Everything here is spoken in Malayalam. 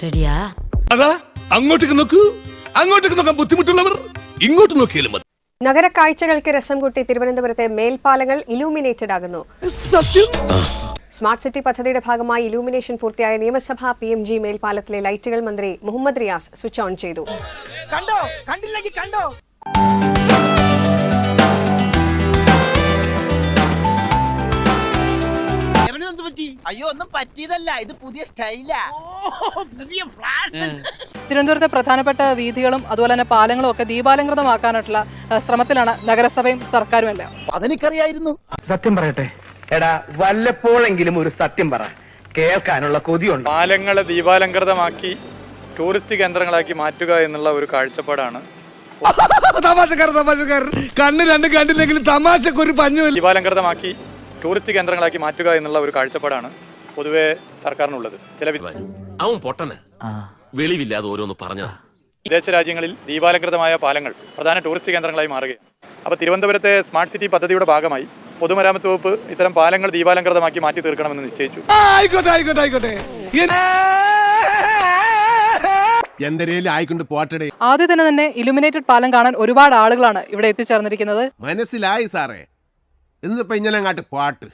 റെഡിയാ? അതാ അങ്ങോട്ടേക്ക് നോക്കൂ. അങ്ങോട്ടേക്ക് നോക്കാൻ ബുദ്ധിമുട്ടുള്ളവർ ഇങ്ങോട്ട് നോക്കിയാലും മതി. നഗര കാഴ്ചകൾക്ക് രസം കൂട്ടി തിരുവനന്തപുരത്തെ മേൽപ്പാലങ്ങൾ ഇലൂമിനേറ്റഡ് ആകുന്നു. സത്യം. സ്മാർട്ട് സിറ്റി പദ്ധതിയുടെ ഭാഗമായി ഇലൂമിനേഷൻ പൂർത്തിയായ നിയമസഭാ PMG മേൽപ്പാലത്തിലെ ലൈറ്റുകൾ മന്ത്രി മുഹമ്മദ് റിയാസ് സ്വിച്ച് ഓൺ ചെയ്തു. കണ്ടോ കണ്ടില്ലെങ്കിൽ കണ്ടോ. അയ്യോ ഒന്നും പറ്റിയതല്ല, ഇത് പുതിയ സ്റ്റൈലാ. പുതിയ ഫ്ലാഷ്. തിരുവനന്തപുരത്തെ പ്രധാനപ്പെട്ട വീഥികളും അതുപോലെ തന്നെ പാലങ്ങളും ഒക്കെ ദീപാലങ്കൃതമാക്കാനായിട്ടുള്ള ശ്രമത്തിലാണ് നഗരസഭയും സർക്കാരും എല്ലാം. അതെനിക്കറിയായിരുന്നു. സത്യം പറയട്ടെ എടാ, വല്ലപ്പോഴെങ്കിലും ഒരു സത്യം പറ, കേൾക്കാനുള്ള കൊതിയുണ്ട്. പാലങ്ങളെ ദീപാലങ്കൃതമാക്കി ടൂറിസ്റ്റ് കേന്ദ്രങ്ങളാക്കി മാറ്റുക എന്നുള്ള ഒരു കാഴ്ചപ്പാടാണ്. കണ്ണ് രണ്ട് കണ്ടില്ലെങ്കിലും തമാശക്കൊരു പഞ്ഞു. ദീപാലങ്കൃതമാക്കി ടൂറിസ്റ്റ് കേന്ദ്രങ്ങളാക്കി മാറ്റുക എന്നുള്ള ഒരു കാഴ്ചപ്പാടാണ് പൊതുവെ സർക്കാരിനുള്ളത്. ചില അവൻ പൊട്ടന് വെളിവില്ലാതെ ഓരോന്ന് പറഞ്ഞതാ. വിദേശ രാജ്യങ്ങളിൽ ദീപാലങ്കൃതമായ പാലങ്ങൾ പ്രധാന ടൂറിസ്റ്റ് കേന്ദ്രങ്ങളായി മാറുകയാണ്. അപ്പോൾ തിരുവനന്തപുരത്തെ സ്മാർട്ട് സിറ്റി പദ്ധതിയുടെ ഭാഗമായി പൊതുമരാമത്ത് വകുപ്പ് ഇത്തരം പാലങ്ങൾ ദീപാലങ്കൃതമാക്കി മാറ്റി തീർക്കണമെന്ന് നിശ്ചയിച്ചു. ആദ്യ ദിനം തന്നെ ഇലുമിനേറ്റഡ് പാലം കാണാൻ ഒരുപാട് ആളുകളാണ് ഇവിടെ എത്തിച്ചേർന്നിരിക്കുന്നത്. മനസ്സിലായി സാറേ, എന്നിപ്പോ ഇങ്ങനെ അങ്ങാട്ട് പാട്ട്